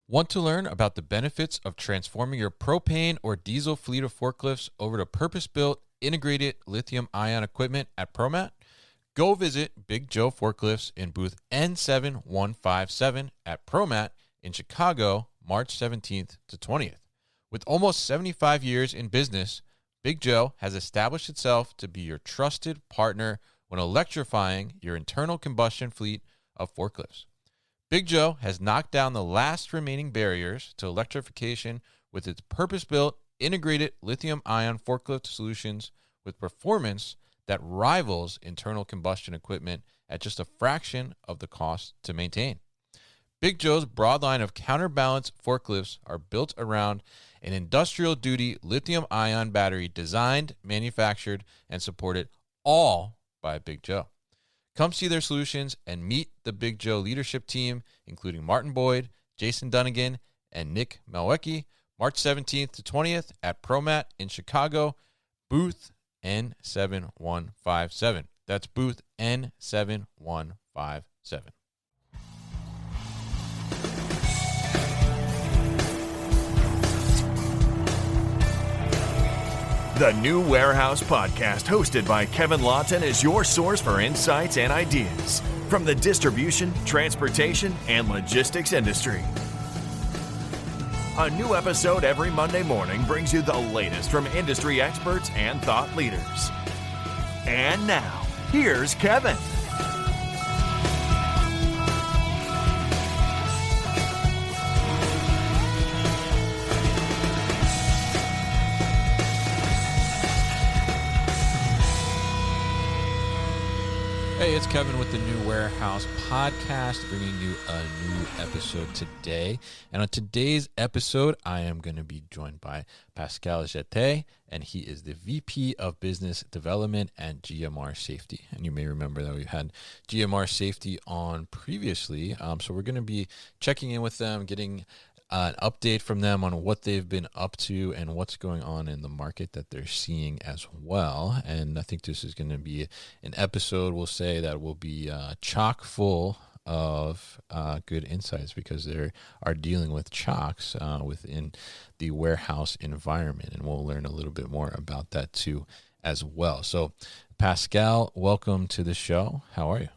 Want to learn about the benefits of transforming your propane or diesel fleet of forklifts over to purpose-built, integrated lithium-ion equipment at ProMat? Go visit Big Joe Forklifts in booth N7157 at ProMat in Chicago, March 17th to 20th. With almost 75 years in business, Big Joe has established itself to be your trusted partner when electrifying your internal combustion fleet of forklifts. Big Joe has knocked down the last remaining barriers to electrification with its purpose-built, integrated lithium-ion forklift solutions with performance that rivals internal combustion equipment at just a fraction of the cost to maintain. Big Joe's broad line of counterbalance forklifts are built around an industrial-duty lithium-ion battery designed, manufactured, and supported all by Big Joe. Come see their solutions and meet the Big Joe leadership team, including Martin Boyd, Jason Dunnigan, and Nick Malwecki, March 17th to 20th at ProMat in Chicago, booth N7157. That's booth N7157. The New Warehouse Podcast, hosted by Kevin Lawton, is your source for insights and ideas from the distribution, transportation, and logistics industry. A new episode every Monday morning brings you the latest from industry experts and thought leaders. And now, here's Kevin. Hey, it's Kevin with the New Warehouse Podcast, bringing you a new episode today. And on today's episode, I am going to be joined by Pascal Jetté, and he is the VP of Business Development at GMR Safety. And you may remember that we've had GMR Safety on previously. So we're going to be checking in with them, getting an update from them on what they've been up to and what's going on in the market that they're seeing as well. And I think this is going to be an episode, we'll say, that will be chock full of good insights, because they are dealing with chocks within the warehouse environment. And we'll learn a little bit more about that too as well. So Pascal, welcome to the show. How are you?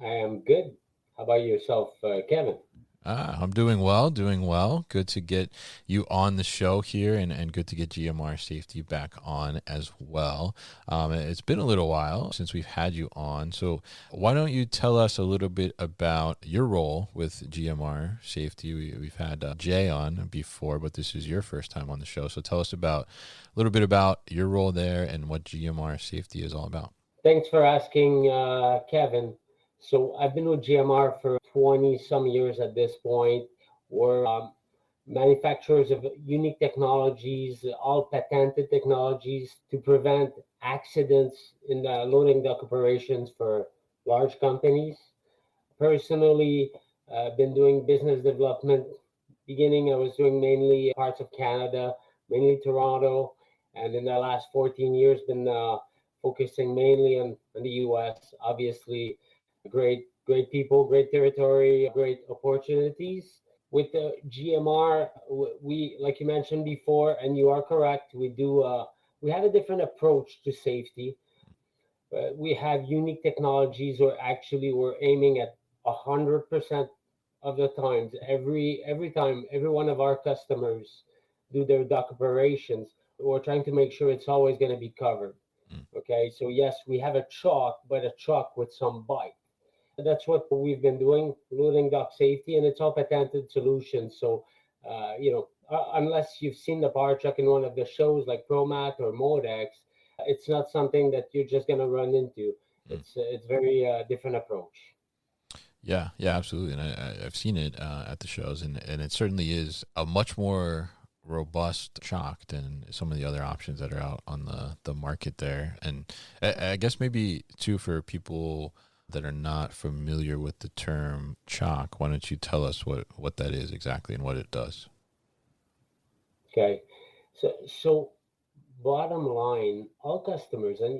I am good. How about yourself, Kevin? I'm doing well. Good to get you on the show here, and good to get GMR Safety back on as well. It's been a little while since we've had you on, so why don't you tell us a little bit about your role with GMR Safety? We've had Jay on before, but this is your first time on the show, so tell us a little bit about your role there and what GMR Safety is all about. Thanks for asking, Kevin. So I've been with GMR for 20 some years at this point. We're manufacturers of unique technologies, all patented technologies to prevent accidents in the loading dock operations for large companies. Personally, been doing business development. Beginning, I was doing mainly parts of Canada, mainly Toronto, and in the last 14 years, been focusing mainly on the US. Obviously, great people, great territory, great opportunities. With the GMR, we, like you mentioned before, and you are correct, we have a different approach to safety. We have unique technologies, or actually we're aiming at 100% of the times. Every time, every one of our customers do their dock operations, we're trying to make sure it's always going to be covered. Okay, so yes, we have a Chock, but a Chock with some bite. That's what we've been doing, loading dock safety, and it's all patented solutions. So, unless you've seen the bar truck in one of the shows like ProMat or Modex, it's not something that you're just going to run into. It's very different approach. Yeah, absolutely. And I've seen it at the shows, and it certainly is a much more robust Chock than some of the other options that are out on the market there. And I guess maybe too, for people that are not familiar with the term Chock, why don't you tell us what that is exactly and what it does? Okay, so bottom line, all customers, and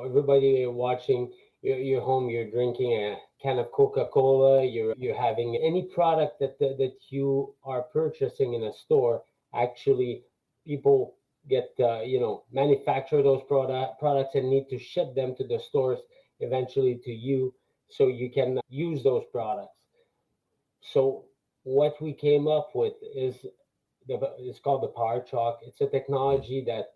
everybody watching, you're home, you're drinking a can of Coca-Cola, you're having any product that you are purchasing in a store. Actually, people get manufacture those products and need to ship them to the stores eventually to you, so you can use those products. So what we came up with is it's called the Power Chock. It's a Mm. technology that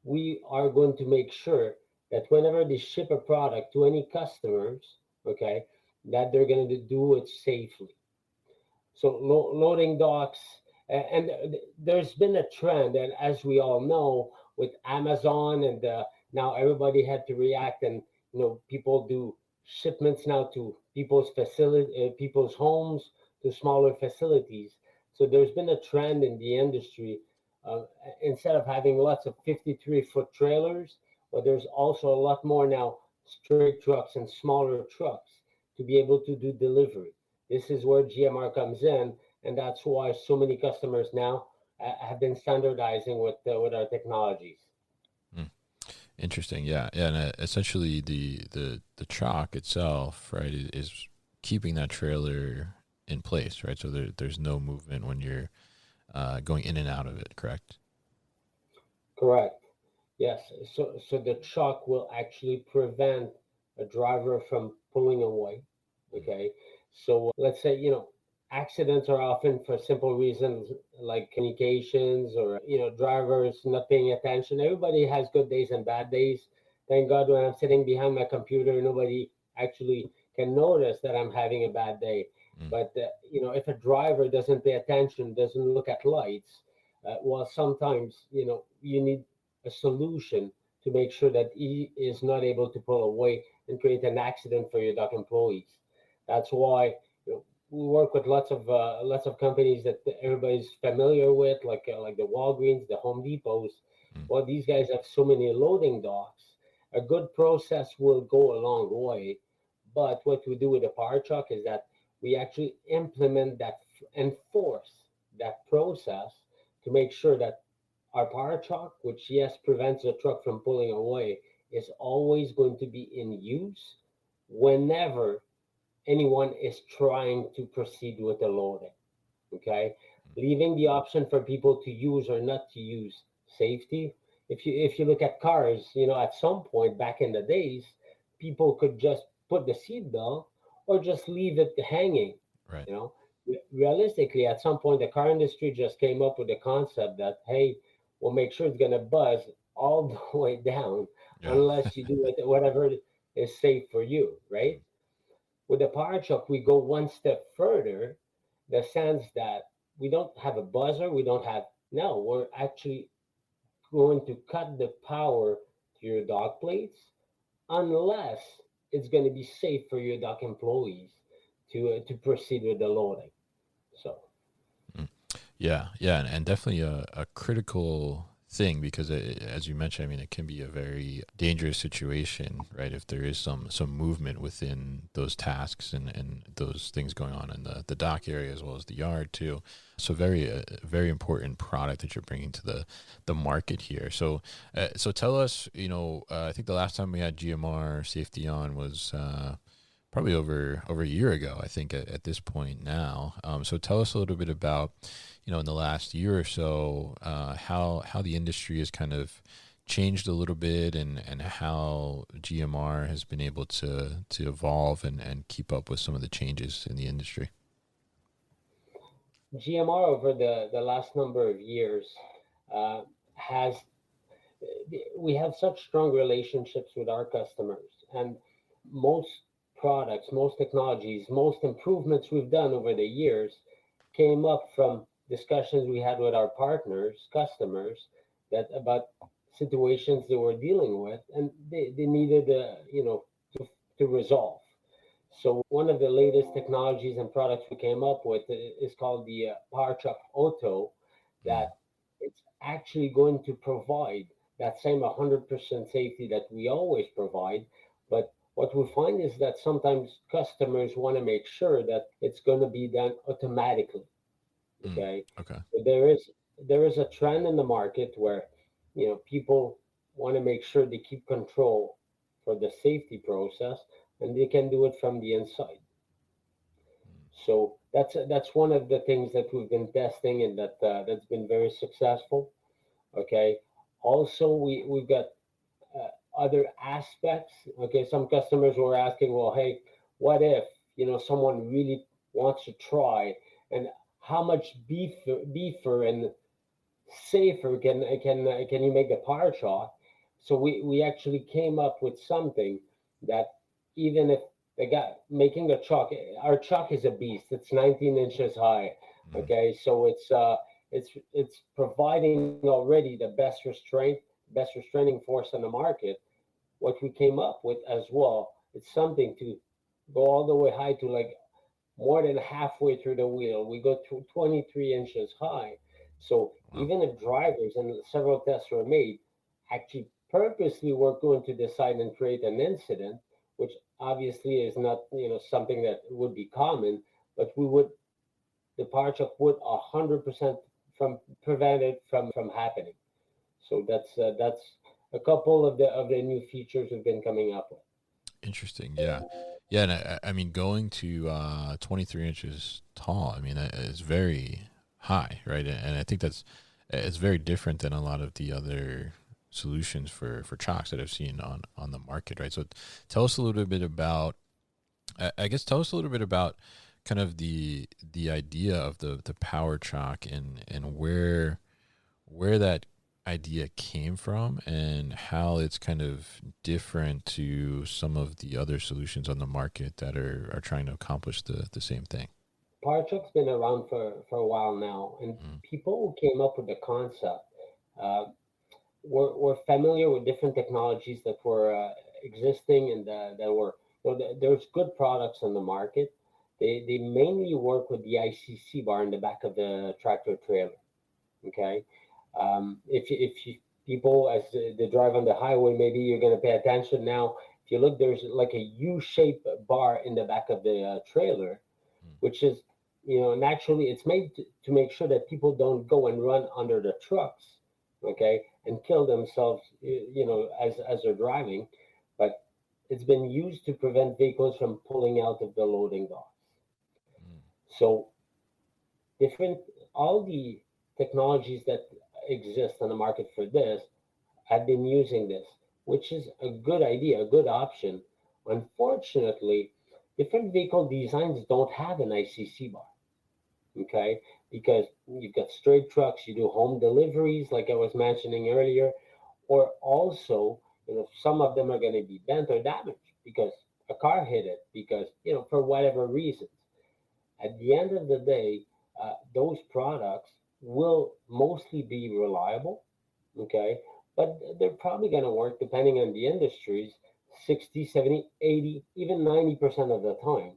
we are going to make sure that whenever they ship a product to any customers, okay, that they're going to do it safely. So loading docks, and there's been a trend, and as we all know, with Amazon, and now everybody had to react, and people do shipments now to people's homes, to smaller facilities. So there's been a trend in the industry. Uh, Instead of having lots of 53-foot trailers, well, there's also a lot more now straight trucks and smaller trucks to be able to do delivery. This is where GMR comes in, and that's why so many customers now have been standardizing with our technologies. Mm. Interesting. Yeah. Yeah. And essentially, the Chock itself, right, is keeping that trailer in place, right? So there's no movement when you're going in and out of it, correct? Correct. Yes. So the truck will actually prevent a driver from pulling away. Mm. Okay. So let's say, accidents are often for simple reasons like communications, or, drivers not paying attention. Everybody has good days and bad days. Thank God when I'm sitting behind my computer, nobody actually can notice that I'm having a bad day. Mm. But, if a driver doesn't pay attention, doesn't look at lights, well, sometimes, you need a solution to make sure that he is not able to pull away and create an accident for your dock employees. That's why we work with lots of companies that everybody's familiar with, like the Walgreens, the Home Depots. Mm. Well, these guys have so many loading docks. A good process will go a long way. But what we do with the Power Truck is that we actually implement that, enforce that process to make sure that our Power Truck, which yes prevents the truck from pulling away, is always going to be in use whenever anyone is trying to proceed with the loading. Okay, leaving the option for people to use or not to use safety. If you look at cars, at some point back in the days, people could just put the seatbelt or just leave it hanging. Right. You know, Realistically, at some point, the car industry just came up with the concept that, hey, we'll make sure it's gonna buzz all the way down Yeah. unless you do it whatever is safe for you, right? With the Power Chuck, we go one step further, the sense that we don't have a buzzer, we don't have, no, we're actually going to cut the power to your dock plates unless it's going to be safe for your dock employees to proceed with the loading. So, Mm. Yeah, yeah, and definitely a critical thing because, as you mentioned, I mean, it can be a very dangerous situation, right? If there is some movement within those tasks and those things going on in the dock area as well as the yard too. So very important product that you're bringing to the market here. So so tell us, I think the last time we had GMR Safety on was. Probably over a year ago, I think at this point now. So tell us a little bit about, in the last year or so, how the industry has kind of changed a little bit, and how GMR has been able to evolve and keep up with some of the changes in the industry. GMR over the last number of years has we have such strong relationships with our customers, and most products, most technologies, most improvements we've done over the years came up from discussions we had with our partners, customers, that about situations they were dealing with, and they needed to resolve. So one of the latest technologies and products we came up with is called the Power Truck Auto, Mm. that it's actually going to provide that same 100% safety that we always provide. But what we find is that sometimes customers want to make sure that it's going to be done automatically. Mm. Okay, Okay. so there is a trend in the market where people want to make sure they keep control for the safety process, and they can do it from the inside. So that's one of the things that we've been testing, and that's been very successful. Okay. Also, we've got other aspects. Okay, some customers were asking, well, hey, what if someone really wants to try, and how much beefer and safer can you make the power chalk? So we actually came up with something that even if the guy making the chalk, our chalk is a beast. It's 19 inches high. Mm, Okay, so it's providing already the best restraining force on the market. What we came up with as well, it's something to go all the way high to like more than halfway through the wheel. We go to 23 inches high. So wow. even if drivers, and several tests were made, actually purposely were going to decide and create an incident, which obviously is not something that would be common, but the power chuck would 100% from prevent it from happening. So that's a couple of the new features we've been coming up with. Interesting. Yeah. Yeah. And I mean, going to 23 inches tall, I mean, it's very high, right? And I think it's very different than a lot of the other solutions for chocks that I've seen on the market, right? So tell us a little bit about, I guess, tell us a little bit about kind of the idea of the power chalk and where that idea came from and how it's kind of different to some of the other solutions on the market that are trying to accomplish the same thing. Parachut's been around for a while now, and Mm, people who came up with the concept uh, were familiar with different technologies that were existing, and that were there's good products on the market. They mainly work with the ICC bar in the back of the tractor trailer. Okay, if you people as they drive on the highway, maybe you're going to pay attention now. If you look, there's like a U-shaped bar in the back of the trailer, mm, which is, naturally it's made to make sure that people don't go and run under the trucks, okay, and kill themselves, as they're driving. But it's been used to prevent vehicles from pulling out of the loading docks. mm, So different, all the technologies that exist on the market for this have been using this, which is a good idea, a good option. Unfortunately, different vehicle designs don't have an ICC bar, okay? Because you've got straight trucks, you do home deliveries, like I was mentioning earlier, or also, some of them are going to be bent or damaged because a car hit it, because, for whatever reasons. At the end of the day, those products will mostly be reliable, okay? But they're probably going to work, depending on the industries, 60, 70, 80, even 90% of the time.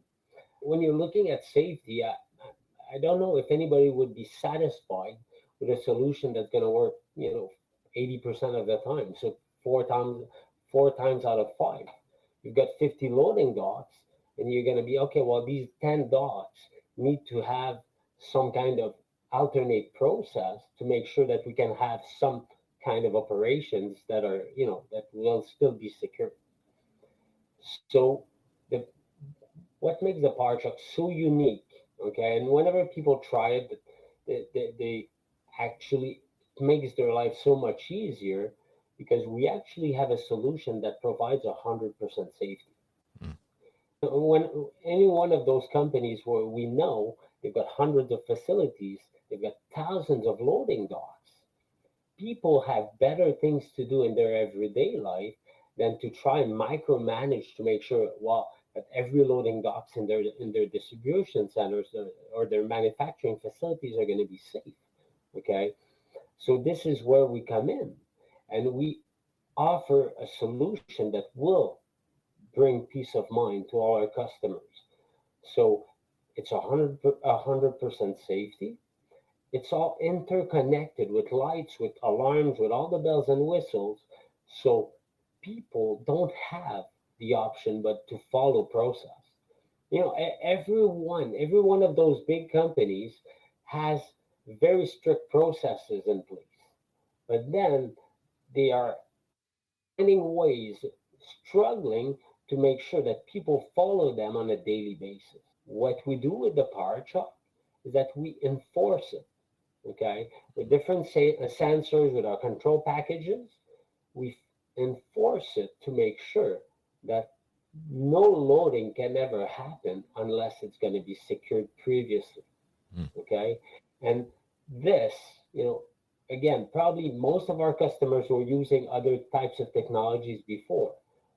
When you're looking at safety, I don't know if anybody would be satisfied with a solution that's going to work, 80% of the time. So four times out of five, you've got 50 loading docks, and you're going to be okay. Well, these 10 docks need to have some kind of alternate process to make sure that we can have some kind of operations that will still be secure. So the what makes the power truck so unique, okay, and whenever people try it, they actually, it makes their life so much easier, because we actually have a solution that provides 100% safety. mm, When any one of those companies where we know they've got hundreds of facilities, they've got thousands of loading docks, people have better things to do in their everyday life than to try and micromanage to make sure, well, that every loading docks in their distribution centers, or their manufacturing facilities, are going to be safe. Okay, so this is where we come in, and we offer a solution that will bring peace of mind to all our customers. So it's 100% safety. It's all interconnected with lights, with alarms, with all the bells and whistles. So people don't have the option but to follow process. Every one of those big companies has very strict processes in place. But then they are finding ways, struggling to make sure that people follow them on a daily basis. What we do with the power chock is that we enforce it. Okay, with different sensors, with our control packages, we enforce it to make sure that no loading can ever happen unless it's going to be secured previously. Mm. Okay, and this, again, probably most of our customers were using other types of technologies before.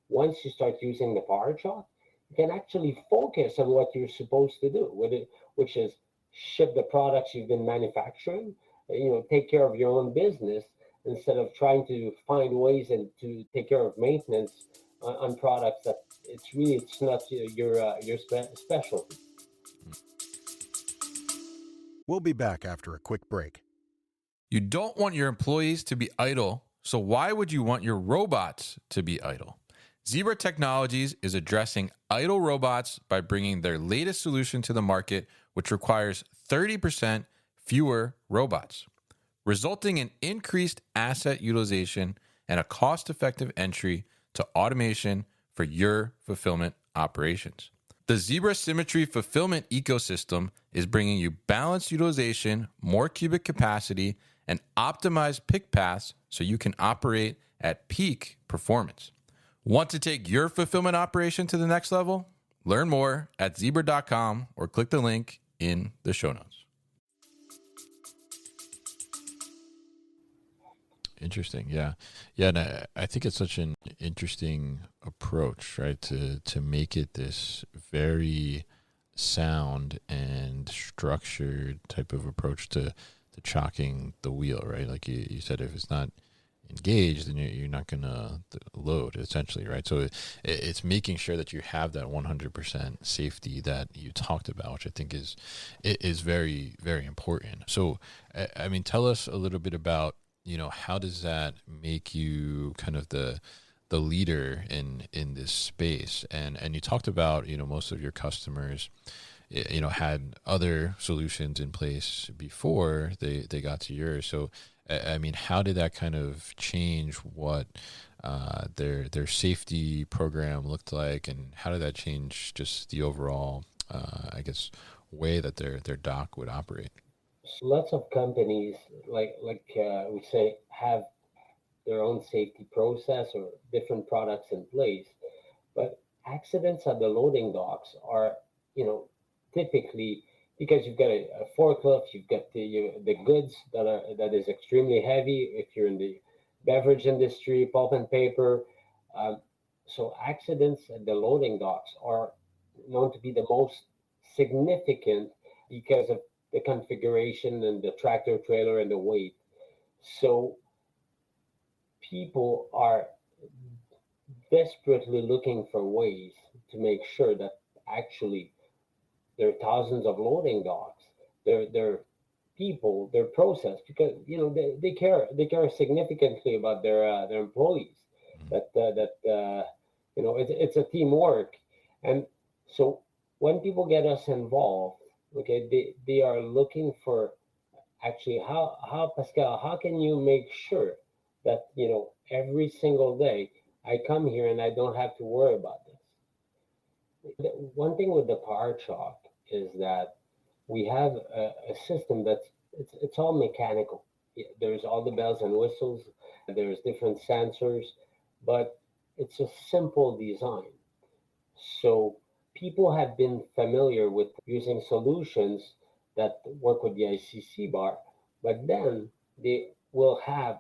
Once you start using the power chart, you can actually focus on what you're supposed to do with it, which is ship the products you've been manufacturing, take care of your own business instead of trying to find ways and to take care of maintenance on products that it's not your specialty. We'll be back after a quick break. You don't want your employees to be idle, so why would you want your robots to be idle? Zebra Technologies is addressing idle robots by bringing their latest solution to the market, which requires 30% fewer robots, resulting in increased asset utilization and a cost-effective entry to automation for your fulfillment operations. The Zebra Symmetry fulfillment ecosystem is bringing you balanced utilization, more cubic capacity, and optimized pick paths so you can operate at peak performance. Want to take your fulfillment operation to the next level? Learn more at zebra.com or click the link in the show notes. Interesting. Yeah. Yeah. And I think it's such an interesting approach, right? To make it this very sound and structured type of approach to chocking the wheel, right? Like you said, if it's not engaged, then you're not going to load essentially, right? So it's making sure that you have that 100% safety that you talked about, which I think is very, very important. So, I mean, tell us a little bit about, how does that make you kind of the leader in this space? And you talked about, most of your customers, had other solutions in place before they got to yours. So, I mean, how did that kind of change what their safety program looked like, and how did that change just the overall, I guess, way that their dock would operate? Lots of companies, we say, have their own safety process or different products in place, but accidents at the loading docks are, you know, typically because you've got a forklift, you've got the goods that is extremely heavy. If you're in the beverage industry, pulp and paper, um, so accidents at the loading docks are known to be the most significant because of the configuration and the tractor trailer and the weight. So people are desperately looking for ways to make sure that actually there are thousands of loading docks. There people, their process, because they care significantly about their employees. It's a teamwork, and so when people get us involved, okay, they are looking for actually how Pascal, how can you make sure that every single day I come here and I don't have to worry about this. One thing with the power chalk is that we have a system that's it's all mechanical. There's all the bells and whistles, there's different sensors, but it's a simple design. So people have been familiar with using solutions that work with the ICC bar, but then they will have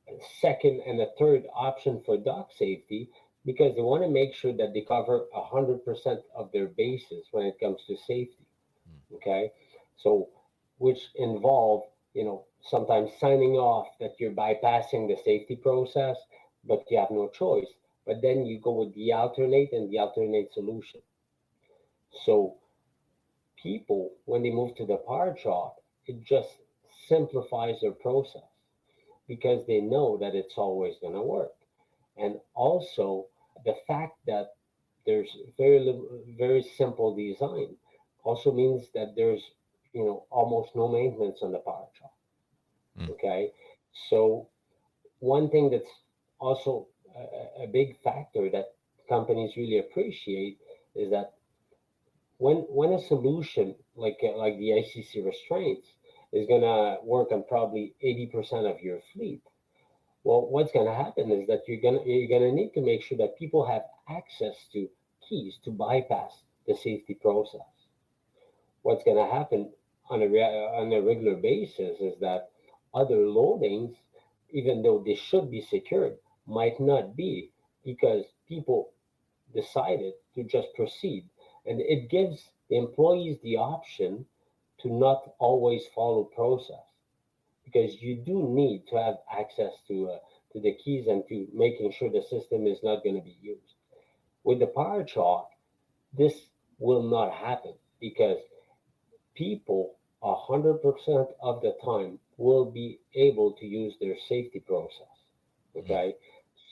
a second and a third option for dock safety because they want to make sure that they cover 100% of their bases when it comes to safety. Okay, so which involve sometimes signing off that you're bypassing the safety process, but you have no choice. But then you go with the alternate and the alternate solution. So people, when they move to the power chart, it just simplifies their process because they know that it's always going to work. And also the fact that there's very simple design also means that there's almost no maintenance on the power chart. Mm. Okay, so one thing that's also a big factor that companies really appreciate is that when a solution like the ICC restraints is gonna work on probably 80% of your fleet, well, what's gonna happen is that you're gonna need to make sure that people have access to keys to bypass the safety process. What's gonna happen on a regular basis is that other loadings, even though they should be secured, might not be because people decided to just proceed. And it gives the employees the option to not always follow process because you do need to have access to the keys and to making sure the system is not going to be used. With the power chalk, this will not happen because people 100% of the time will be able to use their safety process. Mm, Okay,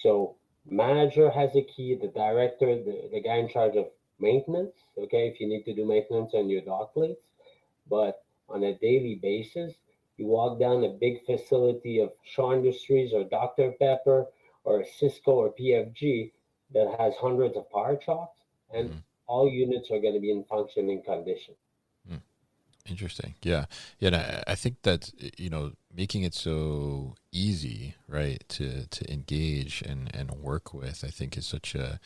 so manager has a key, the director, the guy in charge of maintenance. Okay, if you need to do maintenance on your dock plates, but on a daily basis, you walk down a big facility of Shaw Industries or Dr. Pepper or Cisco or PFG that has hundreds of power chalks, and mhm, all units are going to be in functioning condition. mm. Interesting. Yeah. Yeah. And I think that, making it so easy, right, to engage and work with, I think is such a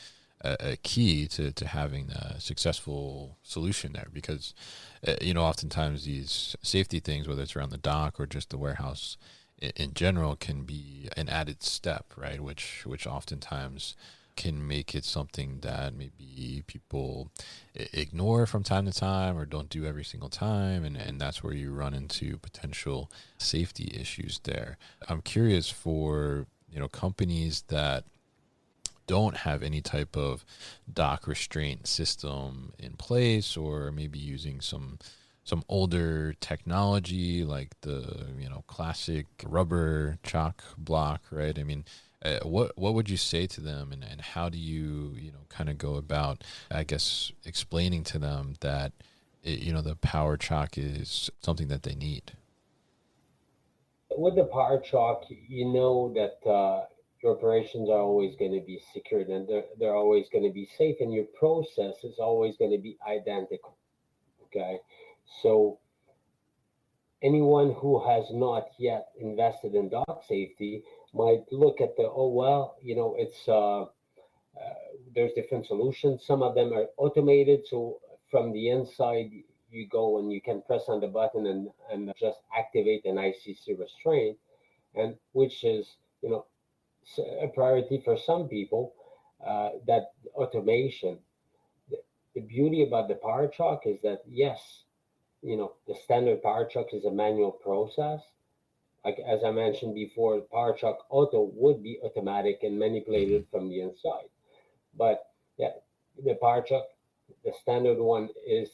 key to having a successful solution there because, oftentimes these safety things, whether it's around the dock or just the warehouse in general, can be an added step, right, which oftentimes can make it something that maybe people ignore from time to time or don't do every single time. And that's where you run into potential safety issues there. I'm curious for, companies that don't have any type of dock restraint system in place or maybe using some older technology like the classic rubber chock block, right? I mean, what would you say to them, and how do you kind of go about, I guess, explaining to them that the power chock is something that they need? With the power chalk, you know that your operations are always going to be secured and they're always going to be safe, and your process is always going to be identical. Okay, so anyone who has not yet invested in dock safety might look at the, oh well, it's there's different solutions. Some of them are automated, so from the inside you go and you can press on the button and just activate an ICC restraint, and which is you know a priority for some people. That automation. The, the beauty about the power chalk is that yes, the standard power chuck is a manual process. Like as I mentioned before, power chuck auto would be automatic and Hmm. manipulated from the inside. But yeah, the power chuck, the standard one is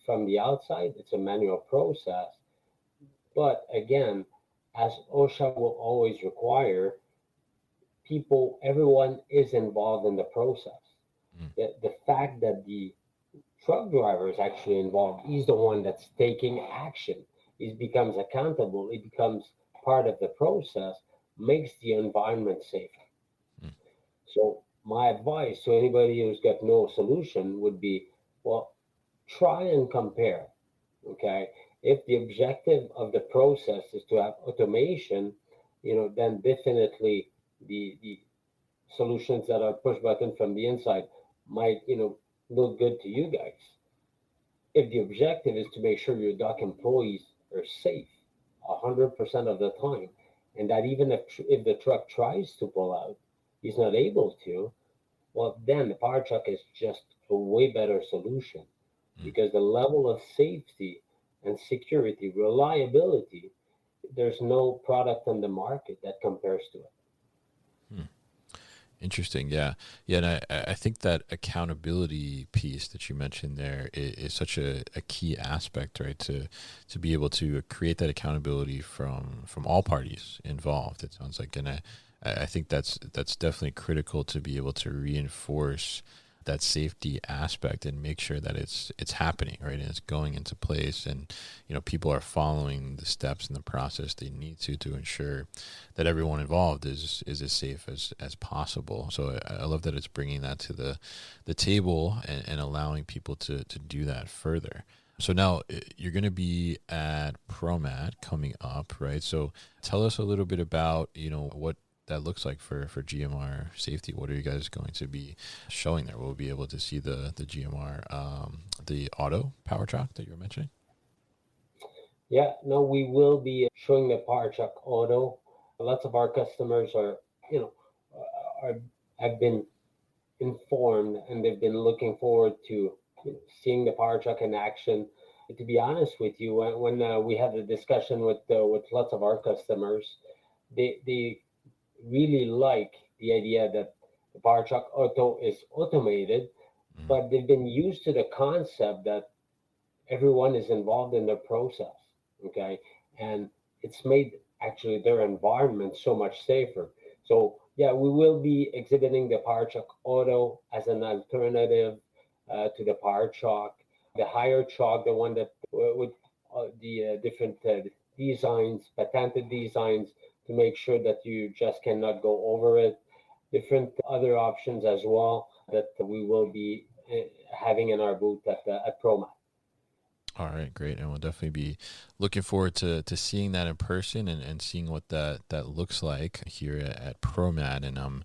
from the outside. It's a manual process. But again, as OSHA will always require, everyone is involved in the process. The fact that the truck driver is actually involved. He's the one that's taking action. He becomes accountable. He becomes part of the process, makes the environment safer. Mm, So my advice to anybody who's got no solution would be, well, try and compare. Okay, if the objective of the process is to have automation, then definitely the solutions that are push button from the inside might look good to you guys. If the objective is to make sure your dock employees are safe 100% of the time, and that even if the truck tries to pull out, he's not able to, well, then the power truck is just a way better solution mm, because the level of safety and security, reliability, there's no product on the market that compares to it. mm. Interesting. Yeah. Yeah. And I think that accountability piece that you mentioned there is such a key aspect, right? To be able to create that accountability from all parties involved, it sounds like. And I think that's definitely critical to be able to reinforce that safety aspect and make sure that it's happening, right? And it's going into place, and people are following the steps in the process they need to ensure that everyone involved is as safe as possible. So I love that it's bringing that to the table and allowing people to do that further. So now you're going to be at ProMat coming up, right? So tell us a little bit about, what that looks like for GMR Safety. What are you guys going to be showing there? We'll be able to see the GMR, the auto power chock that you were mentioning. Yeah, no, we will be showing the Power Chock Auto. Lots of our customers are have been informed, and they've been looking forward to seeing the Power Chock in action. To be honest with you, when we had the discussion with lots of our customers, they really like the idea that the Power Chock Auto is automated, but they've been used to the concept that everyone is involved in the process. Okay, and it's made actually their environment so much safer. So yeah, we will be exhibiting the Power Chock Auto as an alternative to the Power Chock, the higher chock, the one that with the different designs, patented designs, to make sure that you just cannot go over it. Different other options as well that we will be having in our booth at ProMat. All right, great. And we'll definitely be looking forward to seeing that in person and seeing what that looks like here at ProMat. And I'm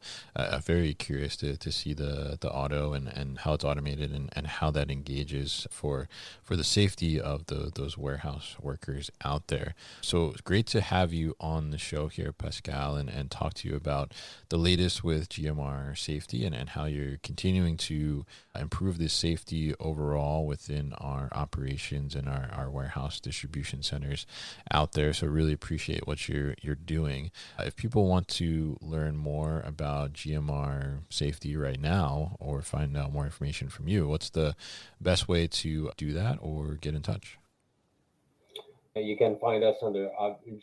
very curious to see the auto and how it's automated and how that engages for the safety of those warehouse workers out there. So it's great to have you on the show here, Pascal, and talk to you about the latest with GMR Safety and how you're continuing to improve the safety overall within our operations and our warehouse distribution centers out there. So really appreciate what you're doing. If people want to learn more about GMR Safety right now or find out more information from you, what's the best way to do that or get in touch? You can find us under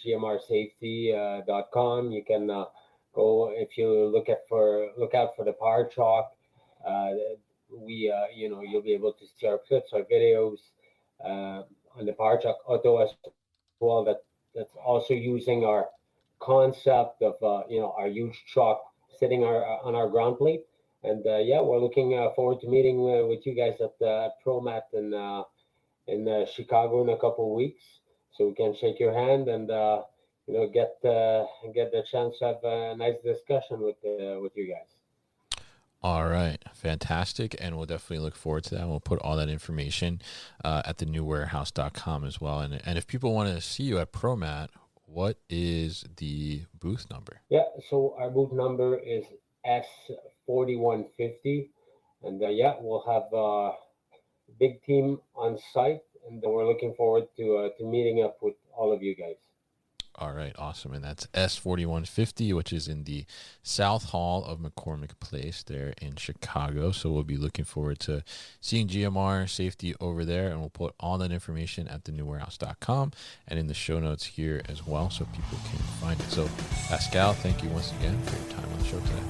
gmrsafety.com. You can go, if you look out for the Power Chock. You'll be able to see our clips, our videos on the Power Chock Auto as well. That's also using our concept of our huge truck sitting on our ground plate. And we're looking forward to meeting with you guys at ProMat in Chicago in a couple of weeks, so we can shake your hand and get the chance to have a nice discussion with you guys. All right, fantastic. And we'll definitely look forward to that. We'll put all that information at thenewwarehouse.com as well. And if people want to see you at ProMat, what is the booth number? Yeah, so our booth number is S4150. And we'll have a big team on site. And we're looking forward to meeting up with all of you guys. All right, awesome. And that's S4150, which is in the South Hall of McCormick Place there in Chicago. So we'll be looking forward to seeing GMR Safety over there, and we'll put all that information at thenewwarehouse.com and in the show notes here as well so people can find it. So, Pascal, thank you once again for your time on the show today.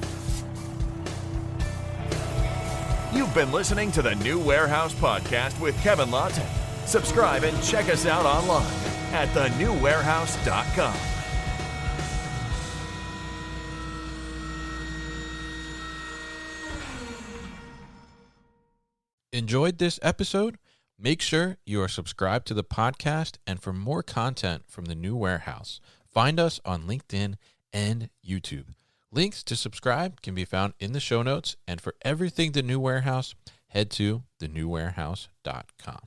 You've been listening to the New Warehouse Podcast with Kevin Lawton. Subscribe and check us out online at thenewwarehouse.com. Enjoyed this episode? Make sure you are subscribed to the podcast, and for more content from the New Warehouse, find us on LinkedIn and YouTube. Links to subscribe can be found in the show notes, and for everything The New Warehouse, head to thenewwarehouse.com.